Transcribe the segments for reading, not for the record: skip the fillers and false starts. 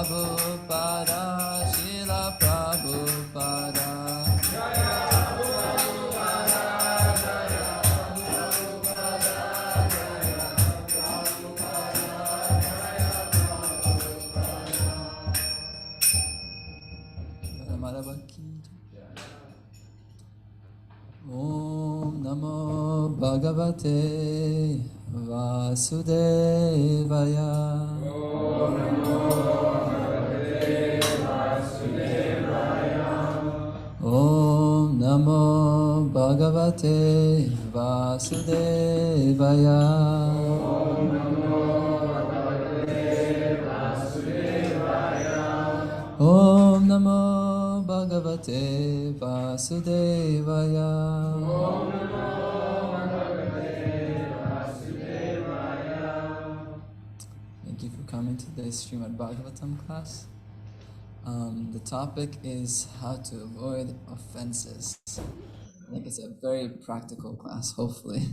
Prabhupada, Srila Prabhupada. Om Namo Bhagavate Vasudevaya. Om Namo Bhagavate Vasudevaya. Om Namo Bhagavate Vasudevaya. Thank you for coming to the Srimad Bhagavatam class. The topic is how to avoid offenses. I think it's a very practical class, hopefully,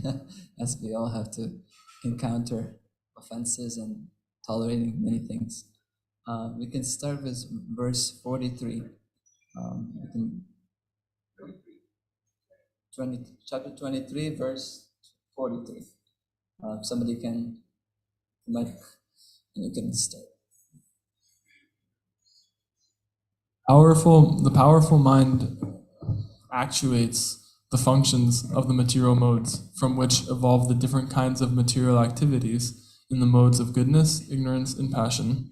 as we all have to encounter offenses and tolerating many things. We can start with verse 43. Chapter 23, verse 43. Somebody can, and you can start. The powerful mind actuates the functions of the material modes, from which evolve the different kinds of material activities in the modes of goodness, ignorance, and passion.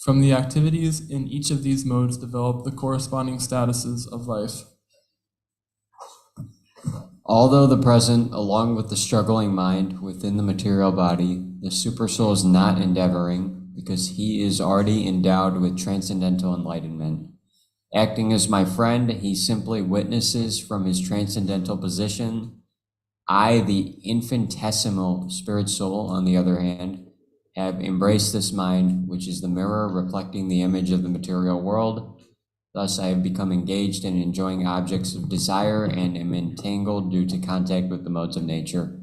From the activities in each of these modes develop the corresponding statuses of life. Although the present, along with the struggling mind within the material body, the supersoul is not endeavoring, because he is already endowed with transcendental enlightenment. Acting as my friend, he simply witnesses from his transcendental position. I, the infinitesimal spirit soul, on the other hand, have embraced this mind, which is the mirror reflecting the image of the material world. Thus, I have become engaged in enjoying objects of desire and am entangled due to contact with the modes of nature.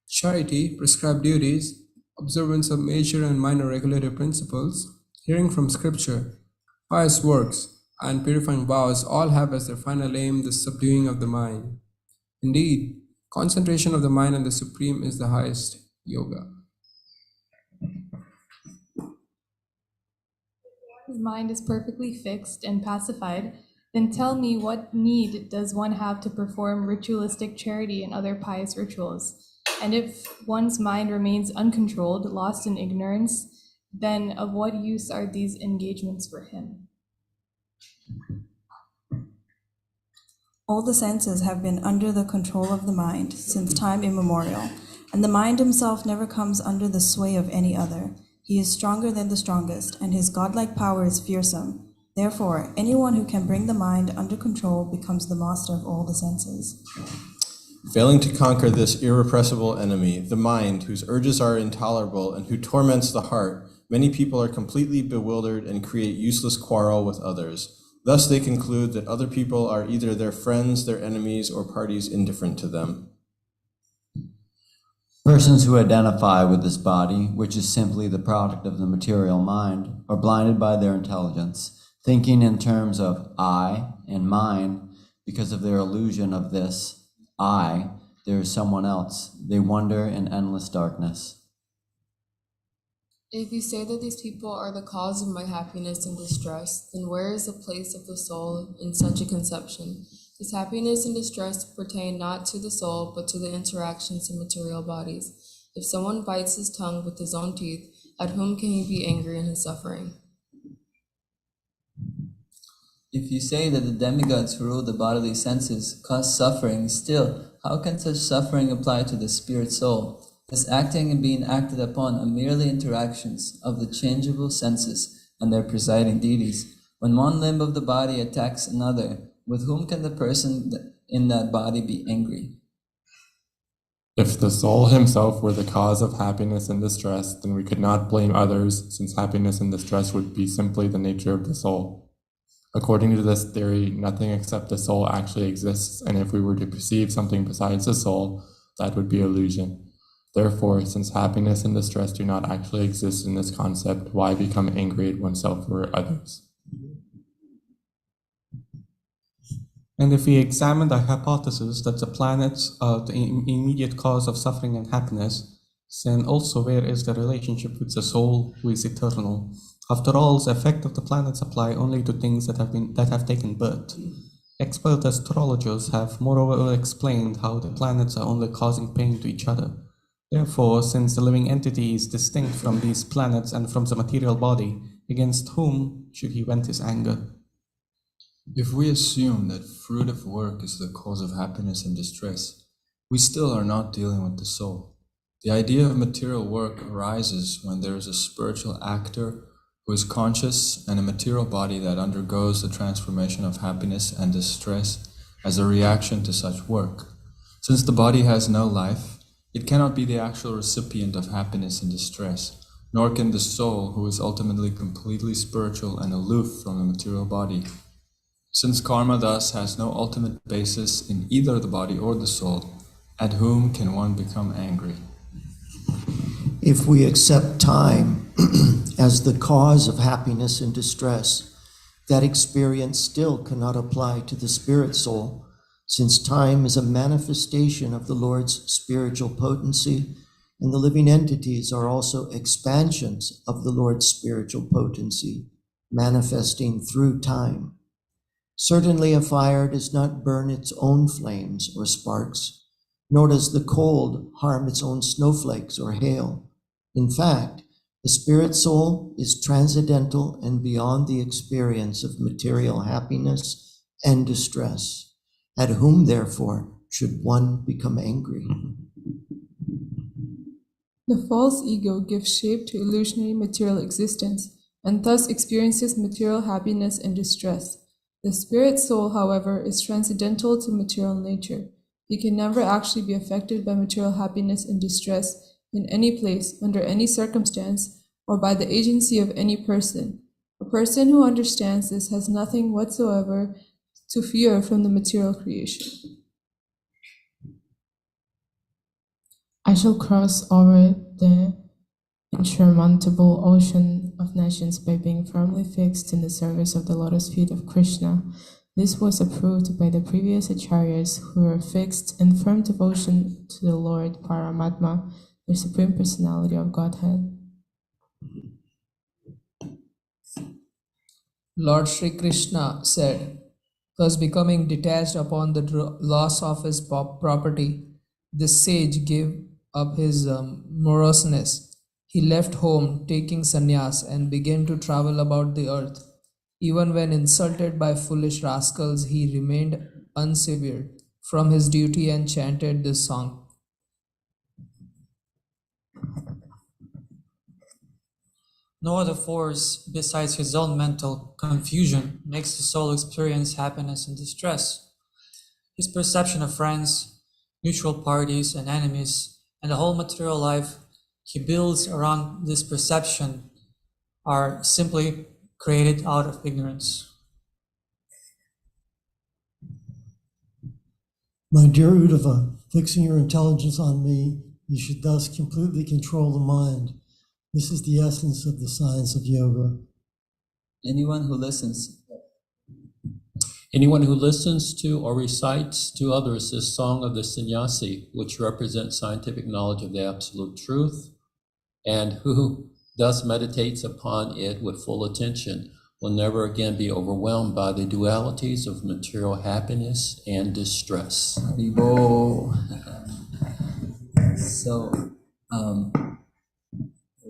Charity, prescribed duties, observance of major and minor regulative principles, hearing from scripture, pious works, and purifying vows all have as their final aim the subduing of the mind. Indeed, concentration of the mind on the Supreme is the highest yoga. His mind is perfectly fixed and pacified, then tell me, what need does one have to perform ritualistic charity and other pious rituals? And if one's mind remains uncontrolled, lost in ignorance, then of what use are these engagements for him? All the senses have been under the control of the mind since time immemorial, and the mind himself never comes under the sway of any other. He is stronger than the strongest, and his godlike power is fearsome. Therefore, anyone who can bring the mind under control becomes the master of all the senses. Failing to conquer this irrepressible enemy, the mind, whose urges are intolerable and who torments the heart, many people are completely bewildered and create useless quarrel with others. Thus they conclude that other people are either their friends, their enemies, or parties indifferent to them. Persons who identify with this body, which is simply the product of the material mind, are blinded by their intelligence, thinking in terms of I and mine. Because of their illusion of this I, there is someone else. They wander in endless darkness. If you say that these people are the cause of my happiness and distress, then where is the place of the soul in such a conception? This happiness and distress pertain not to the soul, but to the interactions of material bodies. If someone bites his tongue with his own teeth, at whom can he be angry in his suffering? If you say that the demigods who rule the bodily senses cause suffering, still, how can such suffering apply to the spirit soul? This acting and being acted upon are merely interactions of the changeable senses and their presiding deities. When one limb of the body attacks another, with whom can the person in that body be angry? If the soul himself were the cause of happiness and distress, then we could not blame others, since happiness and distress would be simply the nature of the soul. According to this theory, nothing except the soul actually exists, and if we were to perceive something besides the soul, that would be illusion. Therefore, since happiness and distress do not actually exist in this concept, why become angry at oneself or others? And if we examine the hypothesis that the planets are the immediate cause of suffering and happiness, then also where is the relationship with the soul who is eternal? After all, the effect of the planets apply only to things that have taken birth. Expert astrologers have moreover explained how the planets are only causing pain to each other. Therefore, since the living entity is distinct from these planets and from the material body, against whom should he vent his anger? If we assume that fruit of work is the cause of happiness and distress, we still are not dealing with the soul. The idea of material work arises when there is a spiritual actor who is conscious and a material body that undergoes the transformation of happiness and distress as a reaction to such work. Since the body has no life, it cannot be the actual recipient of happiness and distress, nor can the soul, who is ultimately completely spiritual and aloof from the material body. Since karma thus has no ultimate basis in either the body or the soul, at whom can one become angry? If we accept time as the cause of happiness and distress, that experience still cannot apply to the spirit soul, since time is a manifestation of the Lord's spiritual potency, and the living entities are also expansions of the Lord's spiritual potency, manifesting through time. Certainly a fire does not burn its own flames or sparks, nor does the cold harm its own snowflakes or hail. In fact, the spirit soul is transcendental and beyond the experience of material happiness and distress. At whom, therefore, should one become angry? The false ego gives shape to illusionary material existence and thus experiences material happiness and distress. The spirit soul, however, is transcendental to material nature. He can never actually be affected by material happiness and distress in any place, under any circumstance, or by the agency of any person. A person who understands this has nothing whatsoever to fear from the material creation. I shall cross over the insurmountable ocean of nations by being firmly fixed in the service of the lotus feet of Krishna. This was approved by the previous acharyas who were fixed in firm devotion to the Lord Paramatma, the Supreme Personality of Godhead. Lord Sri Krishna said, thus becoming detached upon the loss of his property, this sage gave up his moroseness. He left home, taking sannyas, and began to travel about the earth. Even when insulted by foolish rascals, he remained unsevered from his duty and chanted this song. No other force besides his own mental confusion makes the soul experience happiness and distress. His perception of friends, mutual parties, and enemies, and the whole material life he builds around this perception are simply created out of ignorance. My dear Uddhava, fixing your intelligence on me, you should thus completely control the mind. This is the essence of the science of yoga. Anyone who listens to or recites to others this song of the sannyasi, which represents scientific knowledge of the absolute truth, and who thus meditates upon it with full attention, will never again be overwhelmed by the dualities of material happiness and distress. So,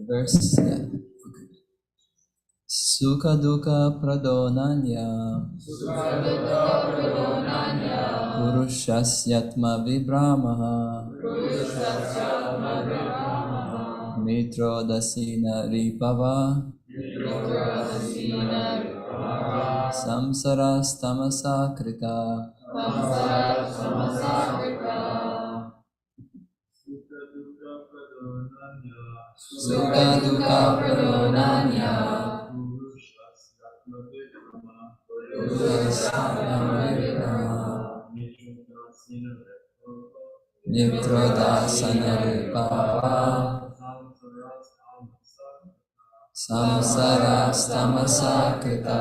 verse, Sukha dukkha pradonanya Purushyasyatma vibramaha Mitro dasina ripava Samsaras tamasa krita Sukha dukkha pradonanya Mitrodasana Samsarastamasa Krita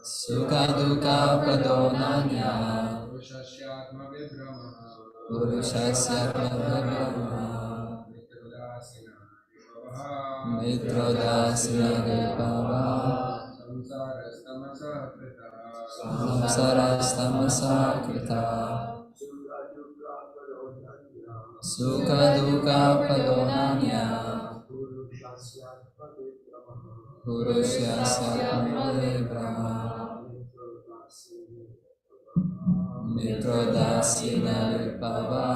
Sukha Dukkha Pradonanya Purushasya Brahma Mitrodasina Vibhava Samsarastamasa Krita Sukha Dukkha Pradonanya Purushasya Brahma Mitrodasina Vibhava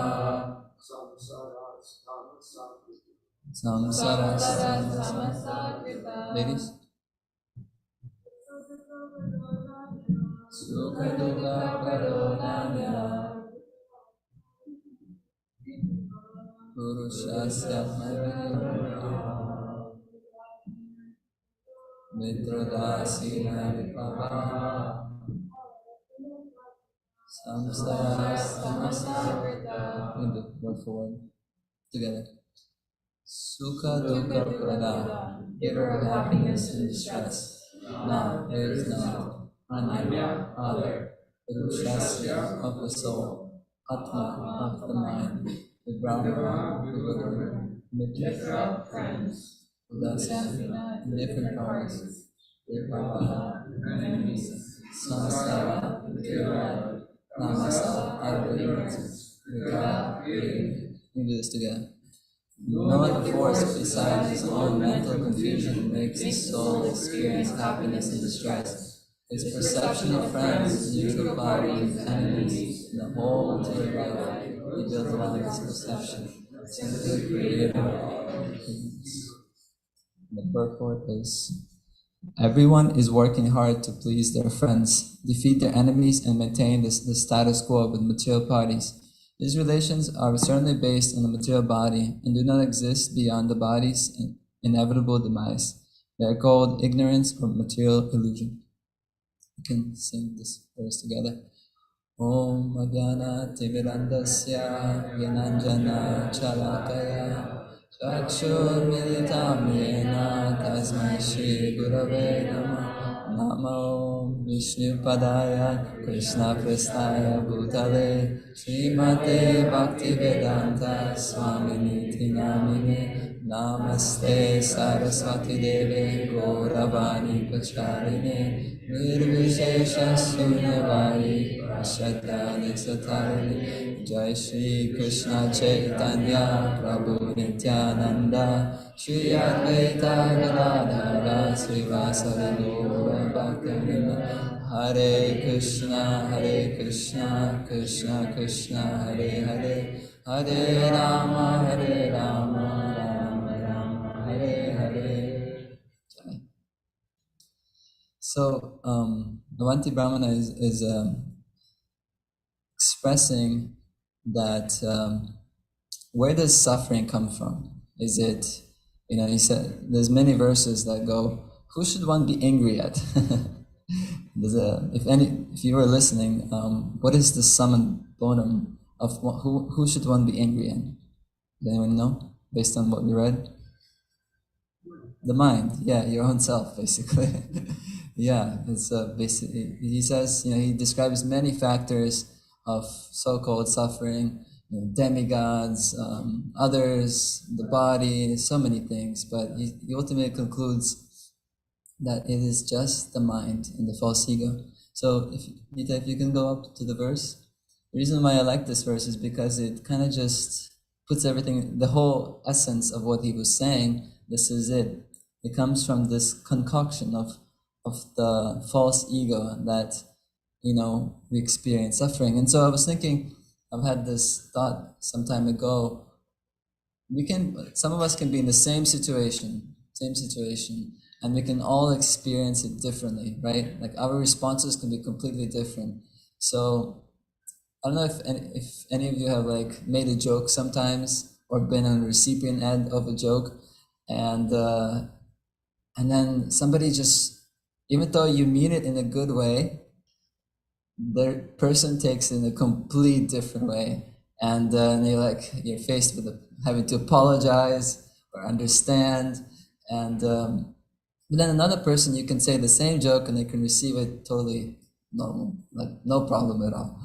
Samsarastamasa Ladies? Sukha Dukkha Pradonanya Purushasya Mitrodasina Vibhava Samsarastamasa word for word together. Sukha Dukkha Prada, giver of happiness and distress. Na, there is not. Anya, other. Purushasya, of the soul. Atma, of the mind. The Brahma, the Buddha. Mitra, friends. Udasana, different parts. Vibhava, enemies. Samsara, material. Namasa, arguments. Vika, creative. We do this together. No other force besides his own mental confusion makes his soul experience happiness and distress. His perception of friends, neutral parties, enemies, and the whole material life he builds around this perception. Simply creative The purport is: everyone is working hard to please their friends, defeat their enemies, and maintain the status quo with material parties. These relations are certainly based on the material body and do not exist beyond the body's inevitable demise. They are called ignorance or material illusion. We can sing this verse together. Om Adhyana Timirandasya Yananjana Chalakaya Chakshur Militam Yena Tasmai Shri Gurave Namah Namo Vishnu Padaya Krishna Prestaya Bhutale Srimate Bhaktivedanta Swaminiti Namine Namaste Saraswati Deve Gauravani Pacharine Nirvishesha Sunyavari Prashadani Satarine Jai Shri Krishna Chaitanya Prabhu Nityananda Shri Advaita Gadadhara Srivasari Gaura Bhaktivinoda Hare Krishna Krishna Krishna Hare Hare Hare Rama Rama Rama Hare Hare. So, Avanti Brahmana is expressing that where does suffering come from? Is it, he said, there's many verses that go, who should one be angry at? If you were listening, what is the sum and bonum of who should one be angry at? Does anyone know, based on what we read? The mind, yeah, your own self, basically. Yeah, it's basically, he says, he describes many factors of so-called suffering, demigods, others, the body, so many things, but he ultimately concludes that it is just the mind and the false ego. So, if you can go up to the verse. The reason why I like this verse is because it kind of just puts everything, the whole essence of what he was saying, this is it. It comes from this concoction of the false ego that, we experience suffering. And so I was thinking, I've had this thought some time ago, some of us can be in the same situation, and we can all experience it differently, right? Like our responses can be completely different. So I don't know if any of you have made a joke sometimes or been on the recipient end of a joke, and then somebody just, even though you mean it in a good way, the person takes it in a complete different way, and you're faced with having to apologize or understand, and but then another person, you can say the same joke and they can receive it totally normal, like no problem at all.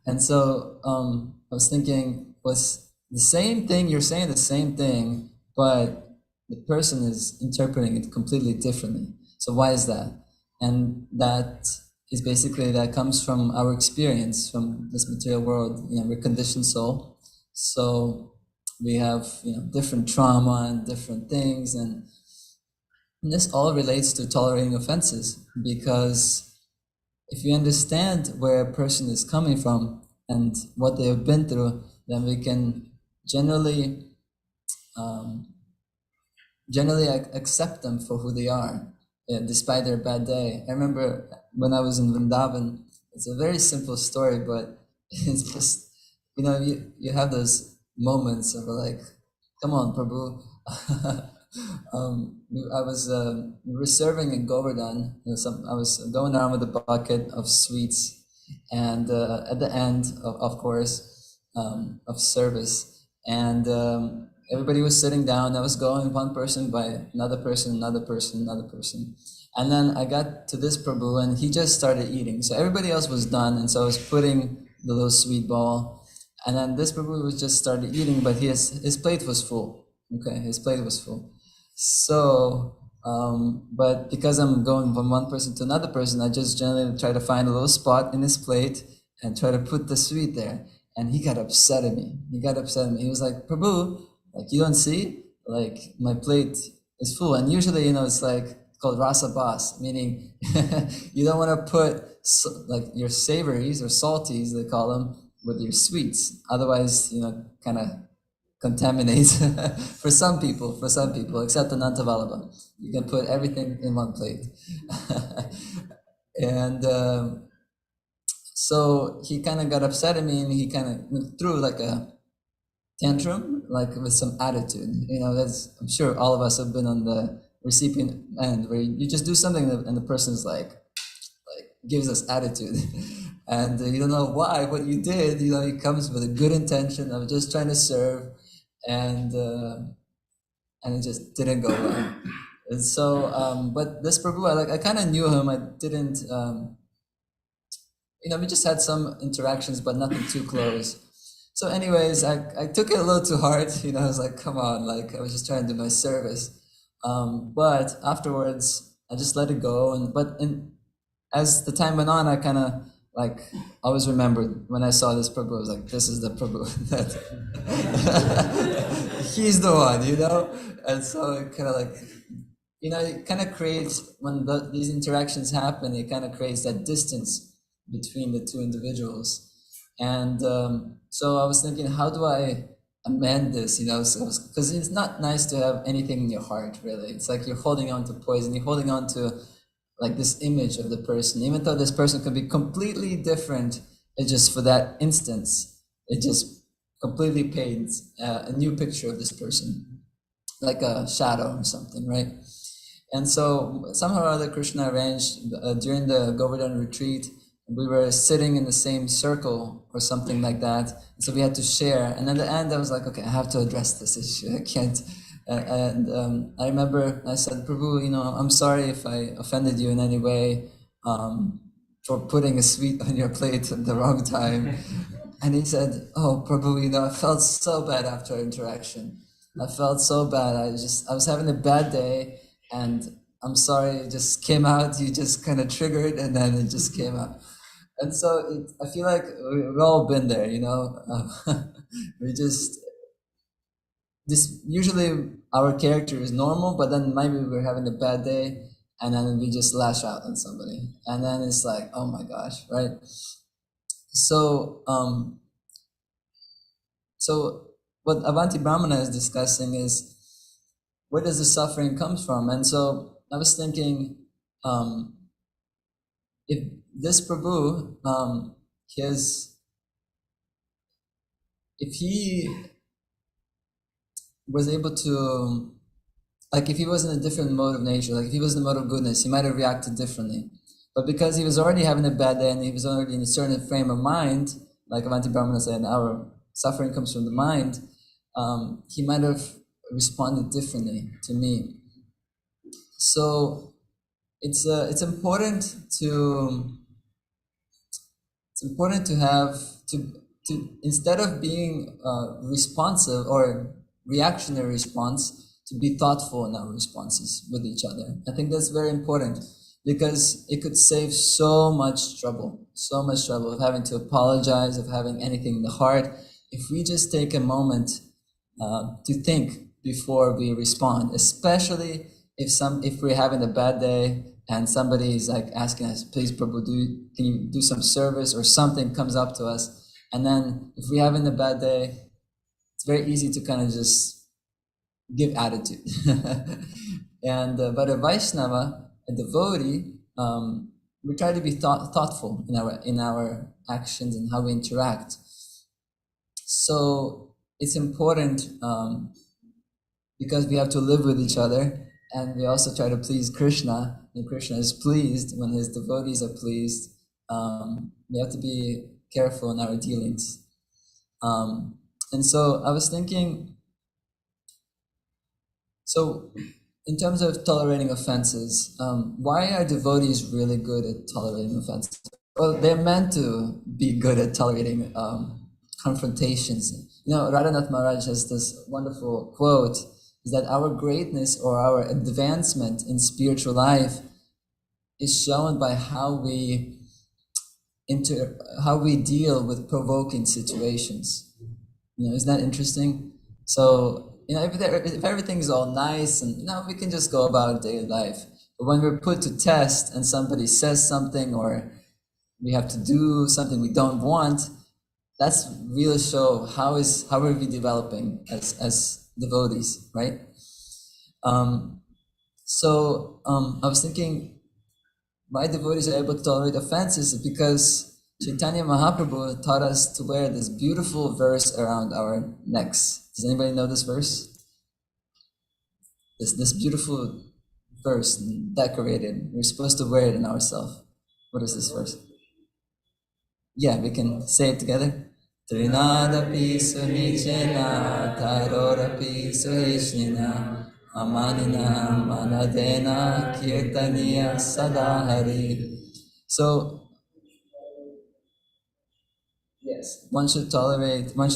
And so I was thinking, was the same thing, you're saying the same thing, but the person is interpreting it completely differently. So why is that? And that is basically, that comes from our experience from this material world. We're conditioned soul. So we have, different trauma and different things. And this all relates to tolerating offenses, because if we understand where a person is coming from and what they have been through, then we can generally accept them for who they are, despite their bad day. I remember when I was in Vrindavan, it's a very simple story, but it's just, you have those moments of like, come on, Prabhu. We were serving in Govardhan. I was going around with a bucket of sweets, and at the end, of course, of service, and everybody was sitting down. I was going one person by another person, another person, another person, and then I got to this Prabhu, and he just started eating. So everybody else was done, and so I was putting the little sweet ball, and then this Prabhu was just started eating, but his plate was full. Okay, his plate was full. So, but because I'm going from one person to another person, I just generally try to find a little spot in his plate and try to put the sweet there. And he got upset at me. He was like, Prabhu, like, you don't see? Like, my plate is full. And usually, it's like called rasa bas, meaning you don't want to put like your savories or salties, they call them, with your sweets. Otherwise, kind of contaminates for some people, except Anantavallabha. You can put everything in one plate. And so he kind of got upset at me, and he kind of threw like a tantrum, like with some attitude. I'm sure all of us have been on the recipient end, where you just do something and the person's like gives us attitude. And you don't know why what you did. He comes with a good intention of just trying to serve, and it just didn't go well. And so, but this Prabhu, I kind of knew him. I didn't, we just had some interactions, but nothing too close. So, anyways, I took it a little too hard. I was like, come on, like I was just trying to do my service. But afterwards, I just let it go. As the time went on, I kind of always remembered when I saw this Prabhu, I was like, this is the Prabhu. He's the one, And so it kind of it kind of creates, when these interactions happen, it kind of creates that distance between the two individuals. And so I was thinking, how do I amend this? Because it's not nice to have anything in your heart, really. It's like you're holding on to poison. You're holding on to this image of the person, even though this person could be completely different. It's just for that instance, it just completely paints a new picture of this person, like a shadow or something, right? And so somehow or other, Krishna arranged during the Govardhan retreat, we were sitting in the same circle or something like that. And so we had to share. And at the end, I was like, okay, I have to address this issue. I can't. And I remember I said, Prabhu, I'm sorry if I offended you in any way for putting a sweet on your plate at the wrong time. And he said, oh, Prabhu, I felt so bad after our interaction. I felt so bad. I was having a bad day, and I'm sorry, it just came out. You just kind of triggered, and then it just came out. And so I feel like we've all been there, we just... usually our character is normal, but then maybe we're having a bad day, and then we just lash out on somebody, and then it's like, oh my gosh, right? So what Avanti Brahmana is discussing is, where does the suffering comes from? And so I was thinking, if this Prabhu, if he was able to, if he was in a different mode of nature, if he was in the mode of goodness, he might have reacted differently. But because he was already having a bad day and he was already in a certain frame of mind, like Avanti Brahmana said, our suffering comes from the mind, he might have responded differently to me. So it's important to have to instead of being responsive or reactionary response, to be thoughtful in our responses with each other. I think that's very important because it could save so much trouble of having to apologize, of having anything in the heart. If we just take a moment to think before we respond, especially if we're having a bad day and somebody is like asking us, please Prabhu, can you do some service, or something comes up to us, and then if we're having a bad day, it's very easy to kind of just give attitude. And but a Vaishnava, a devotee, we try to be thoughtful in our actions and how we interact. So it's important because we have to live with each other, and we also try to please Krishna, and Krishna is pleased when his devotees are pleased. We have to be careful in our dealings. And so I was thinking, so in terms of tolerating offenses, why are devotees really good at tolerating offenses? Well, they're meant to be good at tolerating confrontations. You know, Radhanath Maharaj has this wonderful quote, is that our greatness or our advancement in spiritual life is shown by how we deal with provoking situations. You know, isn't that interesting? So, you know, if everything is all nice and, you know, we can just go about daily life. But when we're put to test and somebody says something, or we have to do something we don't want, that's really show how are we developing as devotees, right? So I was thinking, why devotees are able to tolerate offenses is because Chaitanya Mahaprabhu taught us to wear this beautiful verse around our necks. Does anybody know this verse? This beautiful verse, decorated. We're supposed to wear it in ourselves. What is this verse? Yeah, we can say it together. Trinadapi sunichena tarorapi suhishnina amanina manadena kirtaniya sadahari. So, yes, one should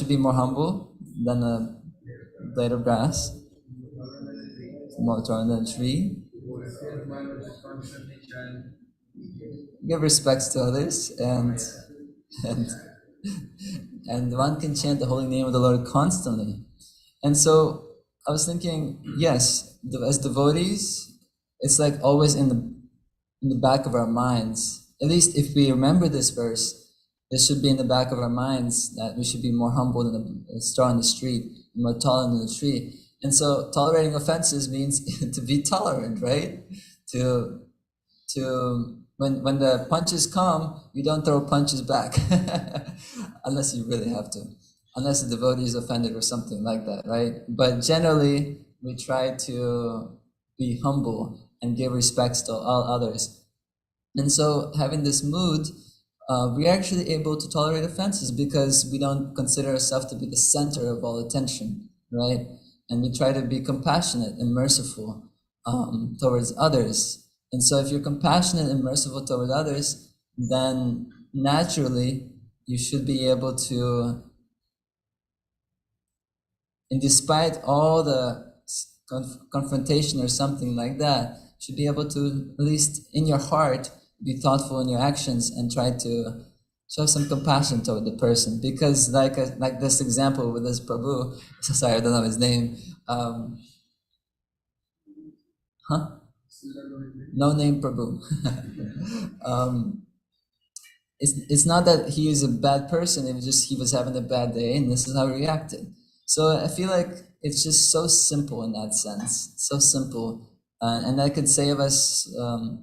be more humble than a blade of grass, more taller than a tree. Give respects to others, and one can chant the holy name of the Lord constantly. And so I was thinking, yes, as devotees, it's like always in the back of our minds. At least if we remember this verse, it should be in the back of our minds that we should be more humble than a star on the street, more taller than the tree. And so tolerating offenses means to be tolerant, right? When the punches come, you don't throw punches back, unless you really have to, unless the devotee is offended or something like that, right? But generally, we try to be humble and give respects to all others. And so having this mood, we're actually able to tolerate offenses because we don't consider ourselves to be the center of all attention, right? And we try to be compassionate and merciful towards others. And so if you're compassionate and merciful towards others, then naturally you should be able to, and despite all the confrontation or something like that, should be able to, at least in your heart, be thoughtful in your actions and try to show some compassion toward the person. Because like this example with this Prabhu, sorry, I don't know his name. No name Prabhu. It's not that he is a bad person, it was just he was having a bad day and this is how he reacted. So I feel like it's just so simple in that sense, so simple. And that could save us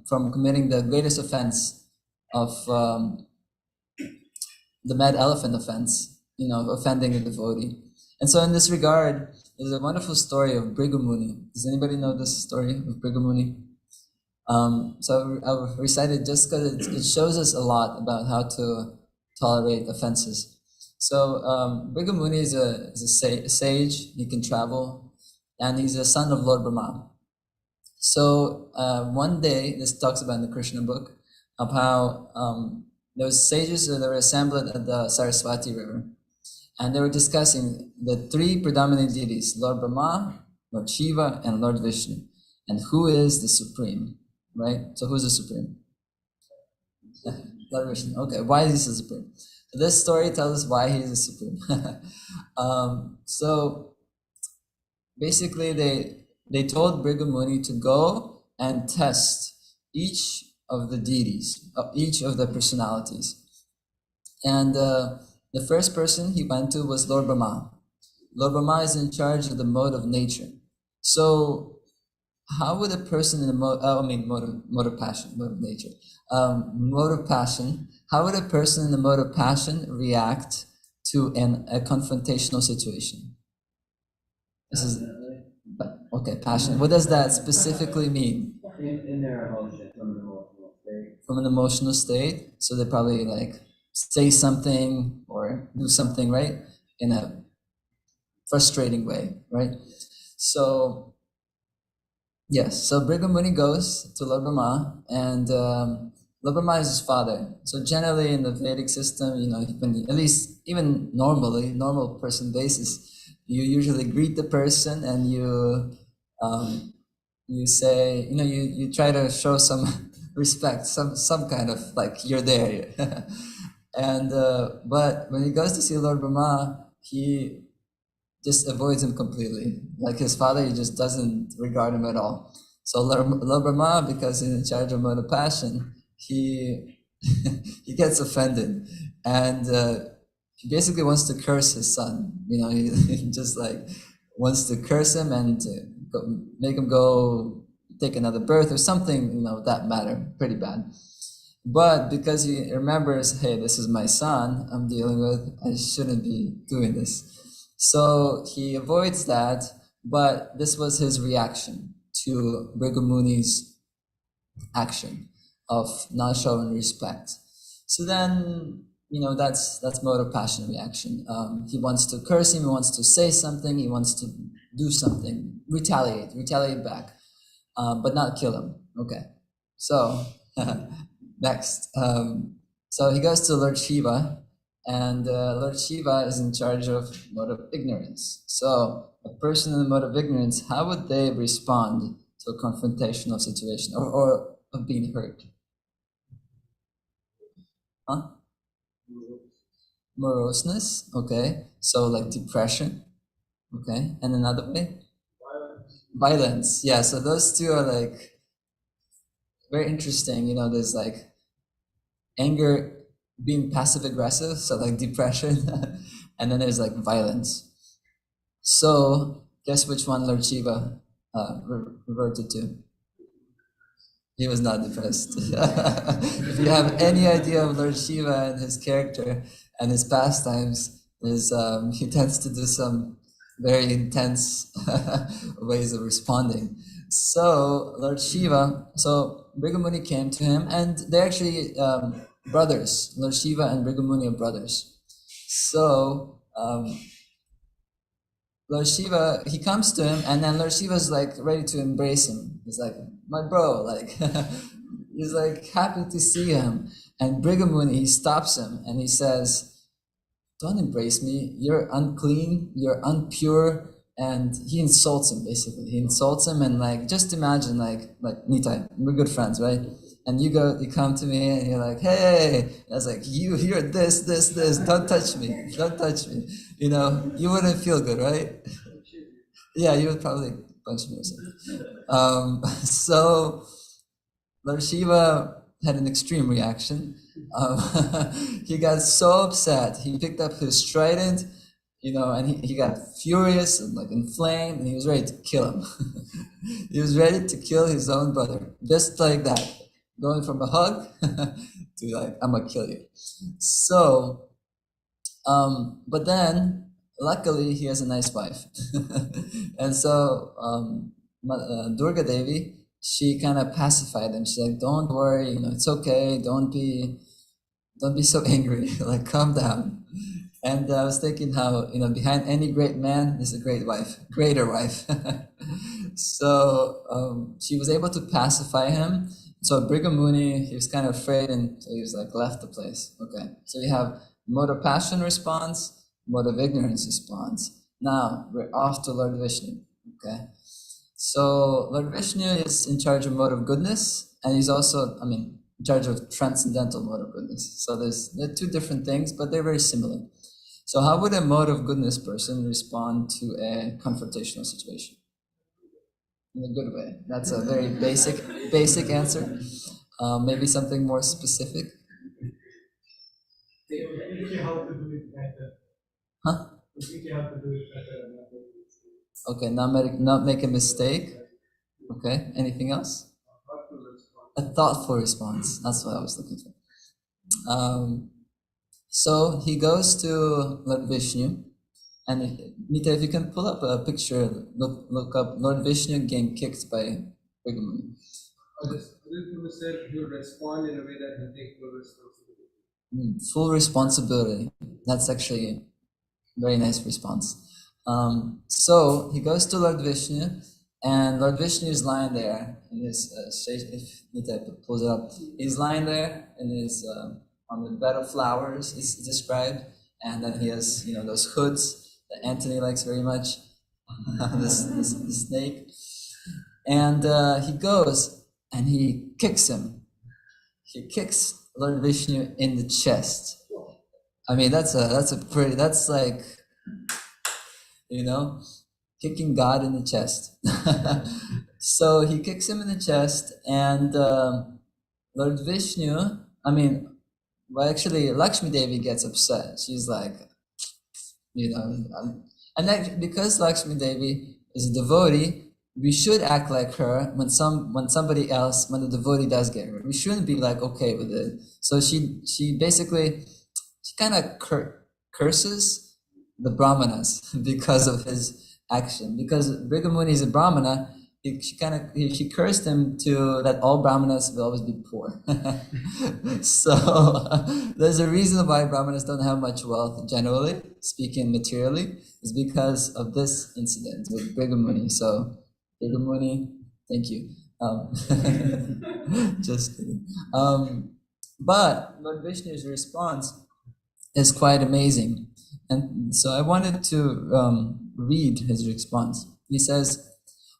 from committing the greatest offense of the mad elephant offense, you know, offending a devotee. And so in this regard, there's a wonderful story of Bhrigu Muni. Does anybody know this story of Bhrigu Muni? So I'll recite it just because it shows us a lot about how to tolerate offenses. So Bhrigu Muni is a sage. He can travel, and he's a son of Lord Brahma. So one day, this talks about in the Krishna book, of how those sages that were assembled at the Saraswati River, and they were discussing the three predominant deities, Lord Brahma, Lord Shiva, and Lord Vishnu, and who is the supreme, right? So who's the supreme? Lord Vishnu. Okay, why is he the supreme? So this story tells us why he's the supreme. So basically, they told Bhrigu Muni to go and test each of the deities, each of the personalities. And the first person he went to was Lord Brahma. Lord Brahma is in charge of the mode of nature. So how would a person in the mode of passion, mode of nature, mode of passion, how would a person in the mode of passion react to a confrontational situation? This is, okay, passion. What does that specifically mean? In their emotion, from an emotional state. From an emotional state. So they probably like say something or do something, right? In a frustrating way, right? So, yes, so Bhrigu Muni goes to Lord Brahma, and Lord Brahma is his father. So generally in the Vedic system, when, at least even normal person basis, you usually greet the person and you say, you try to show some respect, some kind of like you're there. And but when he goes to see Lord Brahma, he just avoids him completely. Like his father, he just doesn't regard him at all. So Lord Brahma, because he's in charge of mode of passion, he he gets offended, and he basically wants to curse his son. He just like wants to curse him and make him go take another birth or something, that matter, pretty bad. But because he remembers, hey, this is my son I'm dealing with, I shouldn't be doing this. So he avoids that, but this was his reaction to Bhrigu Muni's action of not showing respect. So then, that's mode of passion reaction. He wants to curse him, he wants to say something, he wants to do something, retaliate back, but not kill him. Okay, so next. So he goes to Lord Shiva, and Lord Shiva is in charge of mode of ignorance. So a person in the mode of ignorance, how would they respond to a confrontational situation or of being hurt? Huh? Moroseness, okay. So like depression, okay. And another way? Violence, yeah. So those two are like very interesting. There's like anger being passive aggressive, so like depression, and then there's like violence. So guess which one Lord Shiva reverted to? He was not depressed. If you have any idea of Lord Shiva and his character and his pastimes, he tends to do some very intense ways of responding. So Lord Shiva, so Bhrigu Muni came to him, and they're actually brothers. Lord Shiva and Bhrigu Muni are brothers. So Lord Shiva, he comes to him, and then Lord Shiva's like ready to embrace him. He's like, my bro, like he's like happy to see him. And Bhrigu Muni, he stops him and he says, don't embrace me, you're unclean, you're unpure. And he insults him, basically. He insults him, and like, just imagine like Nitai, we're good friends, right? And you come to me and you're like, hey, and I was like, you're this, don't touch me. You wouldn't feel good, right? Yeah, you would probably punch me or something. So Lord Shiva had an extreme reaction. He got so upset, he picked up his trident, and he got furious and like inflamed, and he was ready to kill him. He was ready to kill his own brother, just like that. Going from a hug to like, I'm gonna kill you. So, but then luckily he has a nice wife. And so Durga Devi, she kind of pacified him. She's like, "Don't worry, it's okay. Don't be so angry. Like, calm down." And I was thinking how, behind any great man is a great wife, greater wife. So she was able to pacify him. So Brigham Mooney, he was kind of afraid, and so he was like left the place. Okay, so you have mode of passion response, mode of ignorance response. Now we're off to Lord Vishnu. Okay, so Lord Vishnu is in charge of mode of goodness, and he's also, in charge of transcendental mode of goodness. So they're two different things, but they're very similar. So how would a mode of goodness person respond to a confrontational situation? In a good way. That's a very basic answer. Maybe something more specific. Huh? Okay, not make a mistake. Okay, anything else? A thoughtful response. That's what I was looking for. So he goes to Lord Vishnu, and Mita, if you can pull up a picture, look up Lord Vishnu getting kicked by Brigham Mooney. Said he would respond in a way that he'll take full responsibility. Full responsibility. That's actually a very nice response. So he goes to Lord Vishnu, and Lord Vishnu is lying there in his if Nita pulls it up, he's lying there in his on the bed of flowers, is described, and then he has those hoods that Anthony likes very much, this snake, and he goes and he kicks him. He kicks Lord Vishnu in the chest. That's like kicking God in the chest. So he kicks him in the chest, and Lord Vishnu, actually Lakshmi Devi gets upset. She's like, and that, because Lakshmi Devi is a devotee, we should act like her when the devotee does get hurt. We shouldn't be like okay with it. So she basically kind of curses the Brahmanas because of his action. Because Brigham Mooney is a Brahmana, she cursed him to that all Brahmanas will always be poor. So there's a reason why Brahmanas don't have much wealth, generally speaking, materially, is because of this incident with Brigham Mooney. So Brigham Mooney, thank you. Just kidding. But Lord Vishnu's response is quite amazing. And so I wanted to read his response. He says,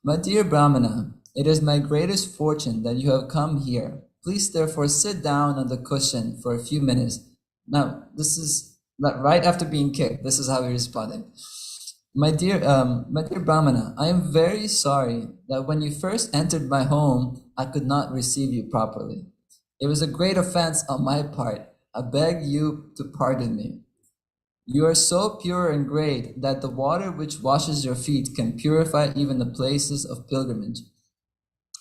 "My dear Brahmana, it is my greatest fortune that you have come here. Please therefore sit down on the cushion for a few minutes." Now, this is right after being kicked. This is how he responded. My dear Brahmana, I am very sorry that when you first entered my home, I could not receive you properly. It was a great offense on my part. I beg you to pardon me. You are so pure and great that the water which washes your feet can purify even the places of pilgrimage.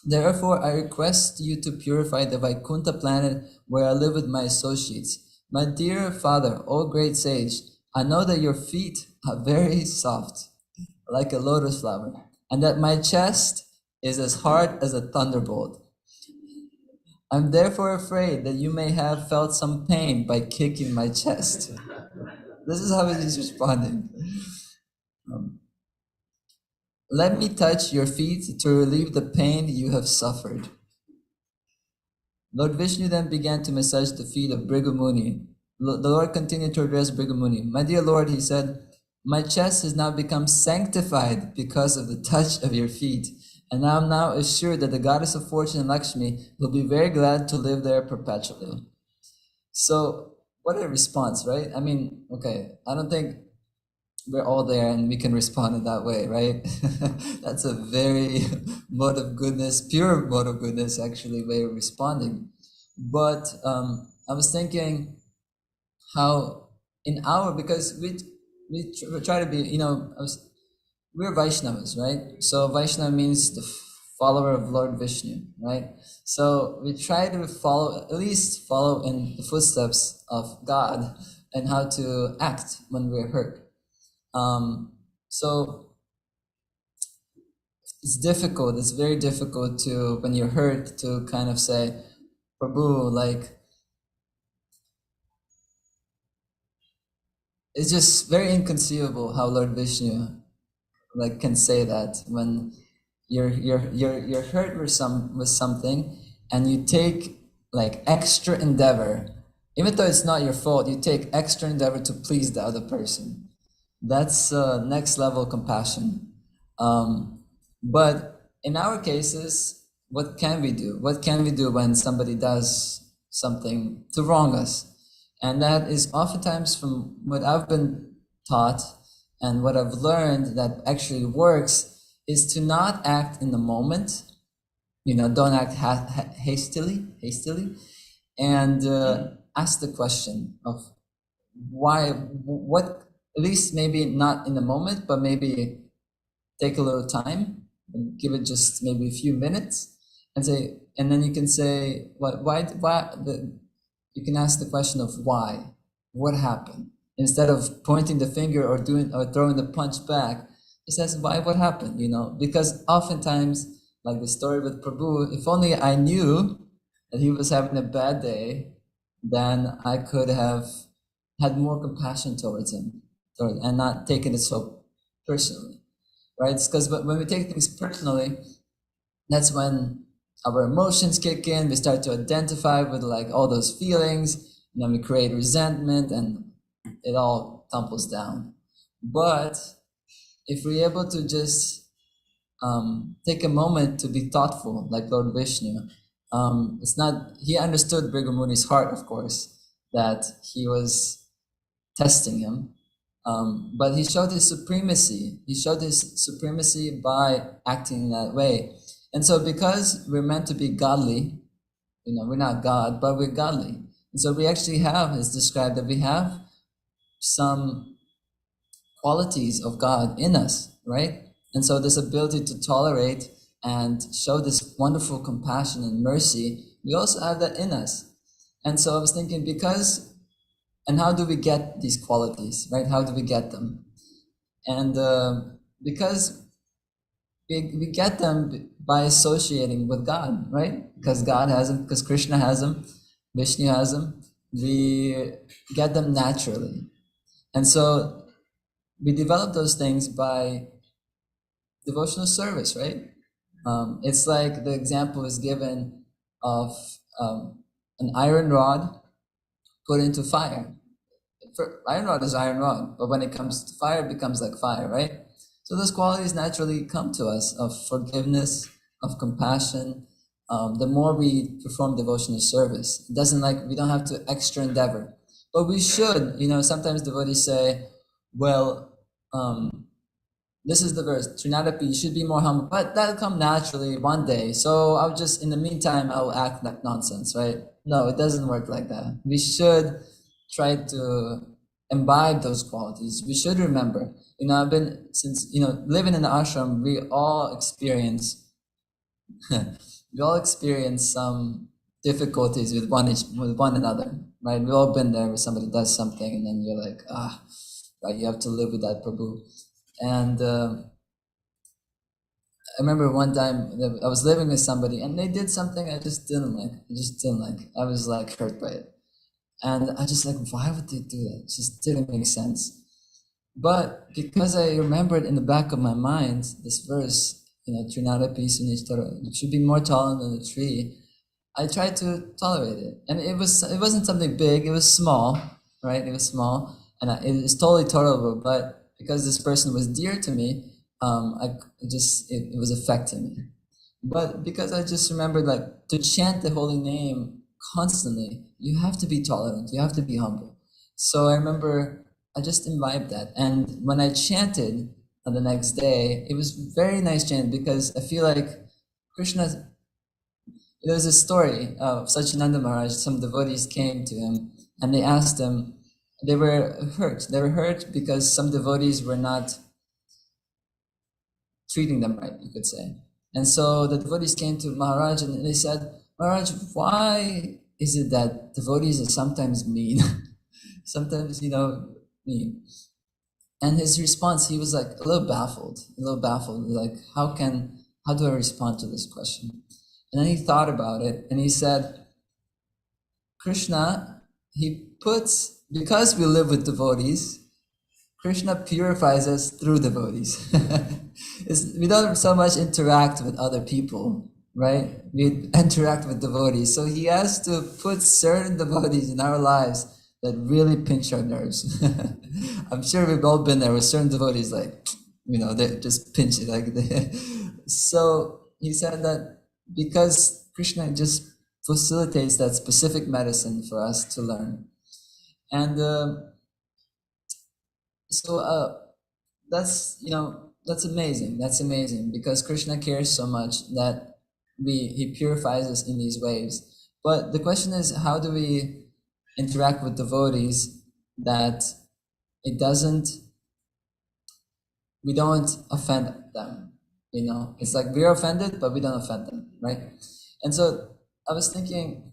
Therefore, I request you to purify the Vaikuntha planet where I live with my associates. My dear father, O great sage, I know that your feet are very soft, like a lotus flower, and that my chest is as hard as a thunderbolt. I'm therefore afraid that you may have felt some pain by kicking my chest. This is how he's responding. Let me touch your feet to relieve the pain you have suffered. Lord Vishnu then began to massage the feet of Brigham Mooney. The Lord continued to address Brigham Mooney. My dear Lord, he said, my chest has now become sanctified because of the touch of your feet. And I am now assured that the goddess of fortune, Lakshmi, will be very glad to live there perpetually. So, what a response, right? I mean, okay, I don't think we're all there and we can respond in that way, right? That's a very mode of goodness, pure mode of goodness, actually, way of responding. But I was thinking how because we try to be, we're Vaishnavas, right? So Vaishnava means the follower of Lord Vishnu, right? So we try to at least follow in the footsteps of God and how to act when we're hurt. So it's difficult. It's very difficult to, when you're hurt, to kind of say, Prabhu, like, it's just very inconceivable how Lord Vishnu like can say that when you're hurt with something, and you take like extra endeavor, even though it's not your fault, you take extra endeavor to please the other person. That's next level compassion. But in our cases, what can we do? What can we do when somebody does something to wrong us? And that is oftentimes, from what I've been taught and what I've learned that actually works, is to not act in the moment. Don't act hastily, and ask the question of why, what, at least maybe not in the moment, but maybe take a little time and give it just maybe a few minutes, and then you can say, why, you can ask the question of why, what happened, instead of pointing the finger or throwing the punch back. Just ask why, what happened, because oftentimes, like the story with Prabhu, if only I knew that he was having a bad day, then I could have had more compassion towards him, and not taken it so personally, right? It's because when we take things personally, that's when our emotions kick in. We start to identify with like all those feelings, and then we create resentment, and it all tumbles down. But if we're able to just take a moment to be thoughtful, like Lord Vishnu, it's not, he understood Bhrigu Muni's heart, of course, that he was testing him, but he showed his supremacy. He showed his supremacy by acting in that way. And so because we're meant to be godly, we're not God, but we're godly. And so we actually have, it's described that we have some qualities of God in us, right? And so this ability to tolerate and show this wonderful compassion and mercy, we also have that in us. And so I was thinking, and how do we get these qualities, right? How do we get them? And because we get them by associating with God, right? Because God has them, because Krishna has them, Vishnu has them, we get them naturally. And so we develop those things by devotional service, right? It's like the example is given of an iron rod put into fire. Iron rod is iron rod, but when it comes to fire, it becomes like fire, right? So those qualities naturally come to us of forgiveness, of compassion. The more we perform devotional service, it doesn't we don't have to extra endeavor, but we should. Sometimes devotees say, well, this is the verse, Trinadapi, you should be more humble, but that'll come naturally one day. So I'll just, in the meantime, I'll act like nonsense, right? No, it doesn't work like that. We should try to imbibe those qualities. We should remember, I've been, since, living in the ashram, we all experience some difficulties with one another, right? We've all been there where somebody does something and then you're like, right, you have to live with that, Prabhu. And I remember one time I was living with somebody and they did something I just didn't like. I was like hurt by it. And I just why would they do that? It just didn't make sense. But because I remembered in the back of my mind this verse, Trinadapi Sunitara, you should be more tolerant than a tree, I tried to tolerate it. And it wasn't something big, it was small, right? It was small and it was totally tolerable, but because this person was dear to me, it was affecting me. But because I just remembered to chant the holy name constantly, you have to be tolerant, you have to be humble. So I remember I just imbibed that. And when I chanted on the next day, it was very nice chant because I feel like Krishna, there was a story of Sachinanda Maharaj, some devotees came to him and they asked him, they were hurt because some devotees were not treating them right, you could say. And so the devotees came to Maharaj and they said, Maharaj, why is it that devotees are sometimes mean? Sometimes, mean. And his response, he was a little baffled, like, how can how do I respond to this question? And then he thought about it and he said, Krishna, because we live with devotees, Krishna purifies us through devotees. We don't so much interact with other people, right? We interact with devotees. So he has to put certain devotees in our lives that really pinch our nerves. I'm sure we've all been there with certain devotees, like, they just pinch it. So he said that because Krishna just facilitates that specific medicine for us to learn. And that's amazing. That's amazing because Krishna cares so much that he purifies us in these ways. But the question is, how do we interact with devotees that we don't offend them? It's like we're offended, but we don't offend them, right? And so I was thinking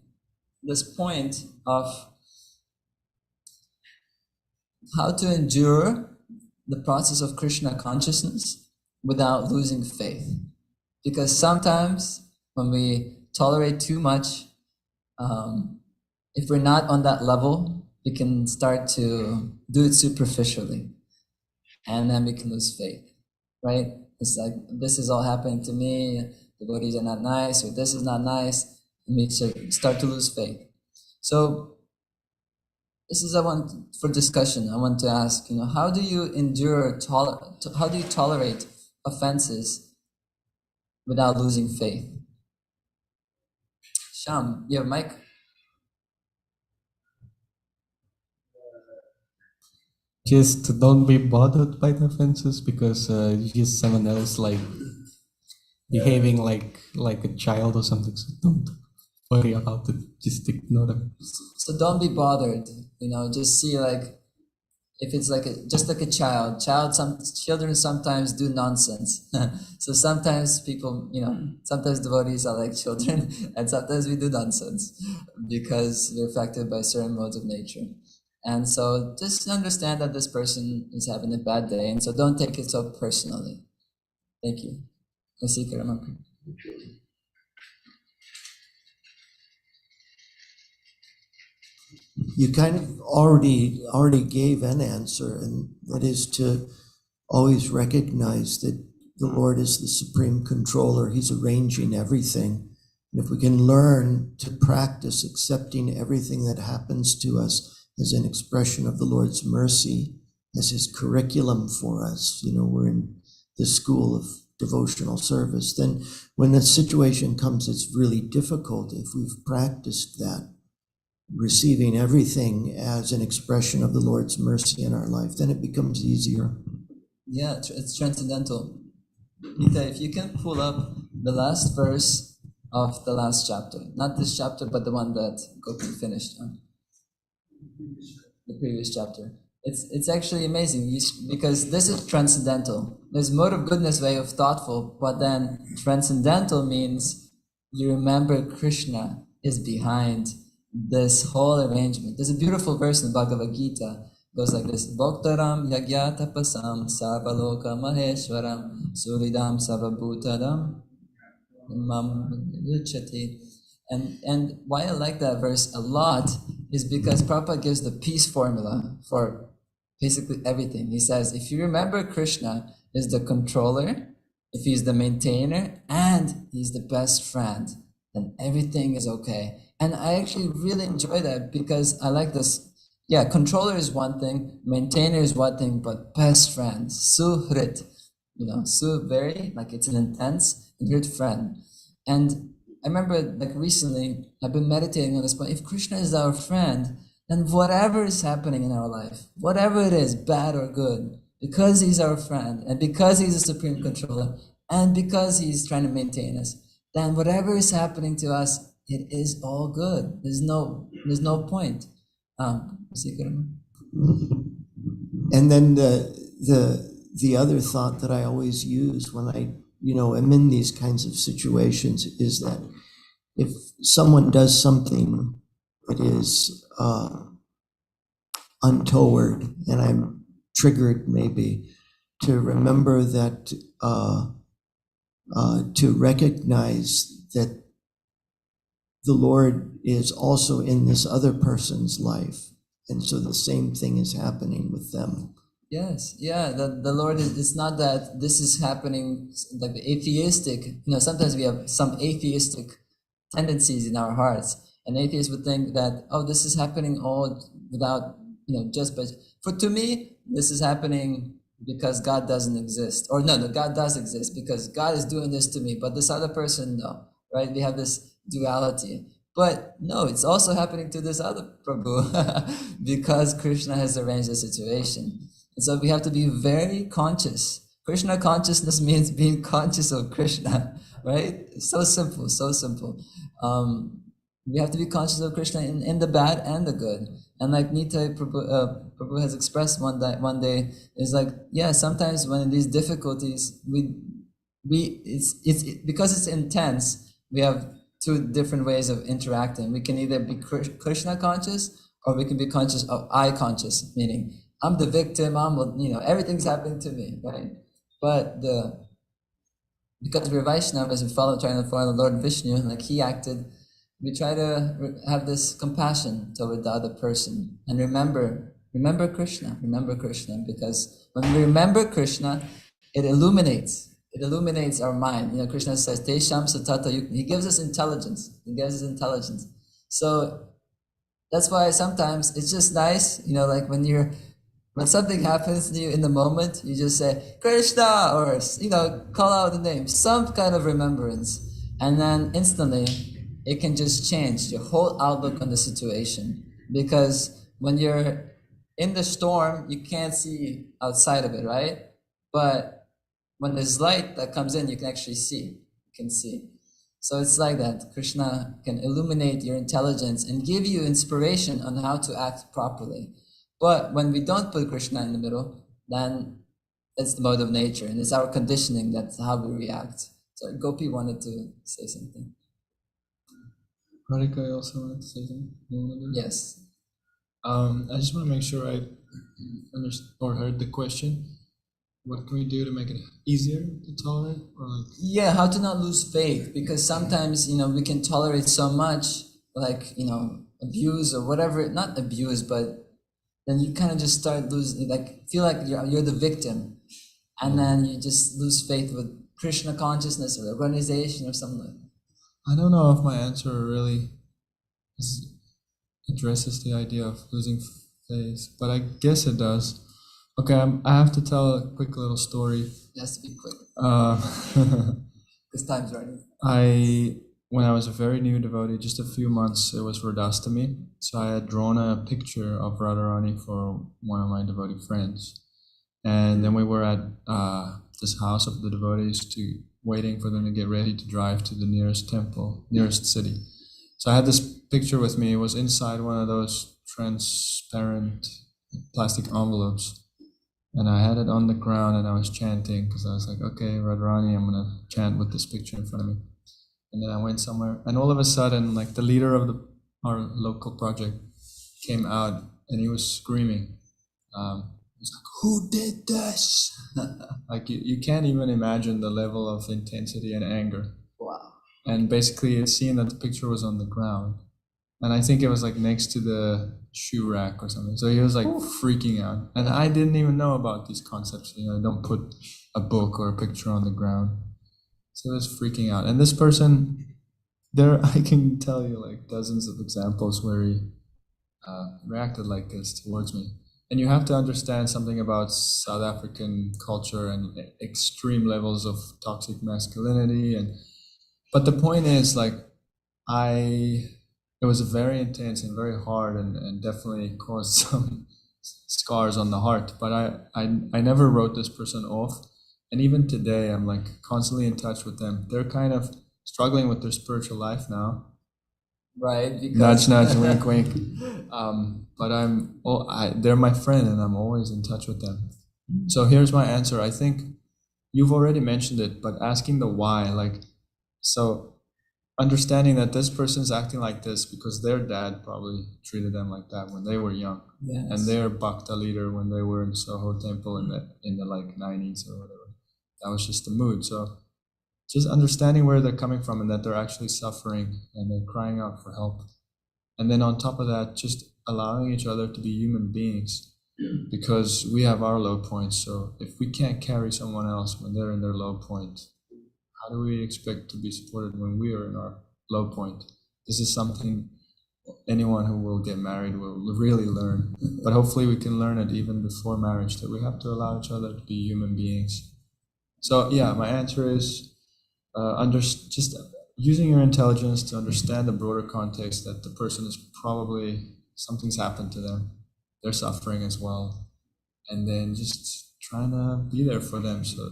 this point of how to endure the process of Krishna consciousness without losing faith. Because sometimes when we tolerate too much, if we're not on that level, we can start to do it superficially. And then we can lose faith, right? It's like, this is all happening to me, the devotees are not nice, or this is not nice, and we start to lose faith. So this is for discussion. I want to ask, how do you how do you tolerate offenses without losing faith? Sham, you have a mic? Just don't be bothered by the offenses because just someone else behaving like a child or something. So don't worry about it. Just ignore them. So don't be bothered. Just see if it's just like a child. Children sometimes do nonsense. So sometimes people, sometimes devotees are like children, and sometimes we do nonsense because we're affected by certain modes of nature. And so just understand that this person is having a bad day, and so don't take it so personally. Thank you. You kind of already gave an answer, and that is to always recognize that the Lord is the supreme controller. He's arranging everything. And if we can learn to practice accepting everything that happens to us as an expression of the Lord's mercy, as his curriculum for us, we're in the school of devotional service, then when a situation comes that's really difficult, if we've practiced that, receiving everything as an expression of the Lord's mercy in our life, then it becomes easier. Yeah, it's transcendental. Nita, if you can pull up the last verse of the last chapter, not this chapter, but the one that Gopi finished on, the previous chapter. It's actually amazing because this is transcendental. There's mode of goodness, way of thoughtful, but then transcendental means you remember Krishna is behind this whole arrangement. There's a beautiful verse in Bhagavad Gita. It goes like this: Bhoktaram yagyatapasam sarvaloka maheshwaram suridam sarvabhutadam mam yuchati. And why I like that verse a lot is because Prabhupada gives the peace formula for basically everything. He says, if you remember Krishna is the controller, if he's the maintainer, and he's the best friend, then everything is okay. And I actually really enjoy that because I like this. Yeah, controller is one thing, maintainer is one thing, but best friend, suhrit, very, it's an intense, hrit friend. And I remember recently, I've been meditating on this point. If Krishna is our friend, then whatever is happening in our life, whatever it is, bad or good, because he's our friend, and because he's the supreme controller, and because he's trying to maintain us, then whatever is happening to us, it is all good. There's no point. And then the other thought that I always use when I am in these kinds of situations is that if someone does something that is untoward and I'm triggered maybe, to remember that to recognize that the Lord is also in this other person's life. And so the same thing is happening with them. Yes, yeah, the Lord is, it's not that this is happening like the atheistic, sometimes we have some atheistic tendencies in our hearts. And atheists would think that, oh, this is happening all without, just by, to me, this is happening because God doesn't exist. Or no, God does exist because God is doing this to me, but this other person, no, right? We have this duality. But no, it's also happening to this other Prabhu because Krishna has arranged the situation. And so we have to be very conscious. Krishna consciousness means being conscious of Krishna, right? It's so simple, so simple. We have to be conscious of Krishna in the bad and the good. And like Nitai Prabhu has expressed one day, is like, yeah, sometimes when in these difficulties, it's because it's intense, we have two different ways of interacting. We can either be Krishna conscious, or we can be conscious of I conscious, meaning I'm the victim, everything's happening to me, right? But because we're Vaishnavas, we trying to follow the Lord Vishnu, like he acted, we try to have this compassion toward the other person and remember Krishna, because when we remember Krishna, it illuminates our mind. Krishna says, Tesham Satata Yukti. He gives us intelligence. So that's why sometimes it's just nice, like when something happens to you in the moment, you just say, Krishna, or, call out the name, some kind of remembrance. And then instantly, it can just change your whole outlook on the situation. Because when you're in the storm, you can't see outside of it, right? But when there's light that comes in, you can actually see. So it's like that. Krishna can illuminate your intelligence and give you inspiration on how to act properly. But when we don't put Krishna in the middle, then it's the mode of nature, and it's our conditioning, that's how we react. So Gopi wanted to say something. Radhika, I also wanted to say something. Yes. I just want to make sure I understood or heard the question. What can we do to make it easier to tolerate? Yeah, how to not lose faith, because sometimes, we can tolerate so much, like, abuse or whatever, not abuse, but then you kind of just start losing, feel like you're the victim. And then you just lose faith with Krishna consciousness or organization or something like that. I don't know if my answer really addresses the idea of losing faith, but I guess it does. Okay, I have to tell a quick little story. It has to be quick. This time's running. When I was a very new devotee, just a few months, it was Radhastami. So I had drawn a picture of Radharani for one of my devotee friends. And then we were at this house of the devotees waiting for them to get ready to drive to the nearest city. So I had this picture with me. It was inside one of those transparent plastic envelopes. And I had it on the ground and I was chanting because I was like, okay, Radharani, I'm going to chant with this picture in front of me. And then I went somewhere, and all of a sudden, like the leader of our local project came out, and he was screaming. He was like, "Who did this?" Like you can't even imagine the level of intensity and anger. Wow. And basically, it seemed that the picture was on the ground, and I think it was like next to the shoe rack or something. So he was like freaking out, and I didn't even know about these concepts. Don't put a book or a picture on the ground. So I was freaking out. And this person, I can tell you like dozens of examples where he reacted like this towards me. And you have to understand something about South African culture and extreme levels of toxic masculinity. But the point is, like, it was very intense and very hard and definitely caused some scars on the heart. But I never wrote this person off. And even today, I'm like constantly in touch with them. They're kind of struggling with their spiritual life now. Right. Because Nudge, wink, wink. But they're my friend and I'm always in touch with them. So here's my answer. I think you've already mentioned it, but asking the why, so understanding that this person's acting like this because their dad probably treated them like that when they were young. Yes. And their Bhakta leader when they were in Soho temple in the like 90s or whatever. That was just the mood. So just understanding where they're coming from and that they're actually suffering and they're crying out for help. And then on top of that, just allowing each other to be human beings, because we have our low points. So if we can't carry someone else when they're in their low point, how do we expect to be supported when we are in our low point? This is something anyone who will get married will really learn. But hopefully we can learn it even before marriage, that we have to allow each other to be human beings. So yeah, my answer is just using your intelligence to understand the broader context, that the person is probably, something's happened to them, they're suffering as well, and then just trying to be there for them, so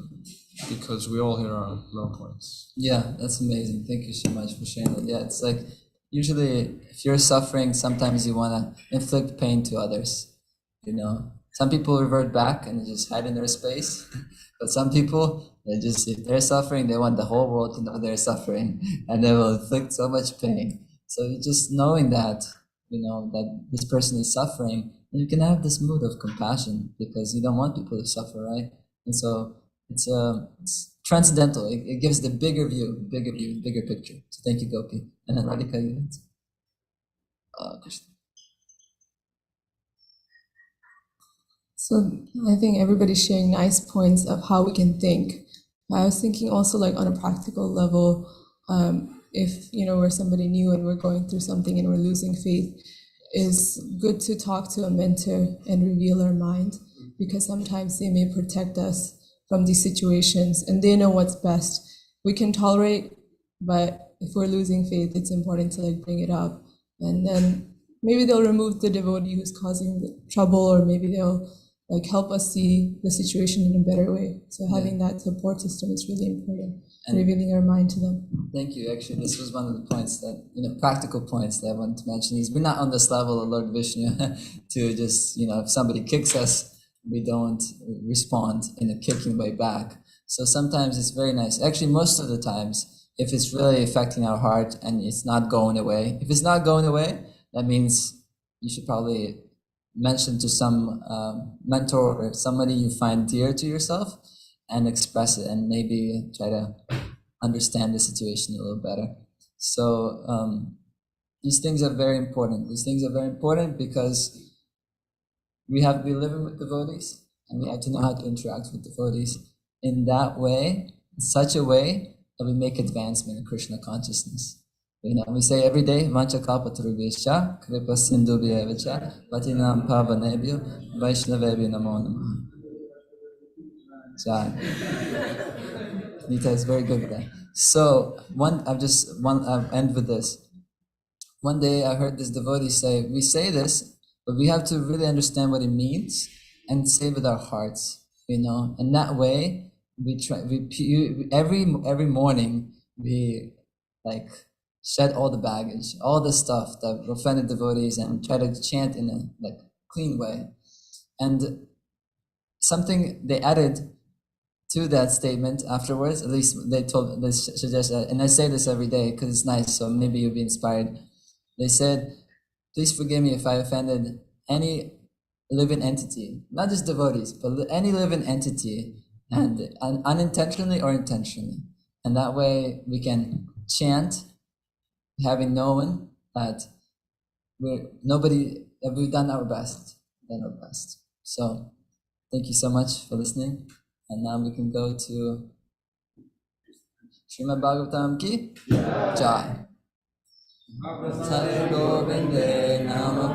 because we all hit our low points. Yeah, that's amazing. Thank you so much for sharing that. Yeah, it's like usually if you're suffering, sometimes you want to inflict pain to others. You know, some people revert back and just hide in their space, but some people, they just, if they're suffering, they want the whole world to know they're suffering, and they will inflict so much pain. So just knowing that, you know, that this person is suffering, you can have this mood of compassion because you don't want people to suffer, right? And so it's transcendental. It gives the bigger view, bigger picture. So thank you, Gopi. And then Radhika, you Krishna. So I think everybody's sharing nice points of how we can think. I was thinking also like on a practical level, if we're somebody new and we're going through something and we're losing faith, is good to talk to a mentor and reveal our mind, because sometimes they may protect us from these situations and they know what's best. We can tolerate, but if we're losing faith, it's important to like bring it up, and then maybe they'll remove the devotee who's causing the trouble, or maybe they'll like help us see the situation in a better way. So having that support system is really important, and revealing our mind to them. Thank you. Actually, this was one of the points that, practical points that I wanted to mention. Is we're not on this level of Lord Vishnu to just, if somebody kicks us, we don't respond in a kicking way back. So sometimes it's very nice. Actually, most of the times, if it's really affecting our heart and it's not going away, if it's not going away, that means you should probably mention to some mentor or somebody you find dear to yourself and express it, and maybe try to understand the situation a little better. So these things are very important. These things are very important because we have to be living with devotees, and we have to know how to interact with devotees in that way, in such a way that we make advancement in Krishna consciousness. We say every day, Vancha kalpatarubhescha, kripa sindhubhyevacha, patinam pavanebhyo, vaishnavebhyo namo namaha. Jai. Nita is very good with that. So I'll end with this. One day I heard this devotee say, we say this, but we have to really understand what it means and say it with our hearts, And that way, every morning we shed all the baggage, all the stuff that offended devotees, and try to chant in a clean way. And something they added to that statement afterwards, at least they suggest that, and I say this every day because it's nice, so maybe you'll be inspired. They said, please forgive me if I offended any living entity, not just devotees, but any living entity, and unintentionally or intentionally. And that way we can chant, having known that we've done our best, So thank you so much for listening. And now we can go to Srimad Bhagavatam ki Jai. Govinda Nama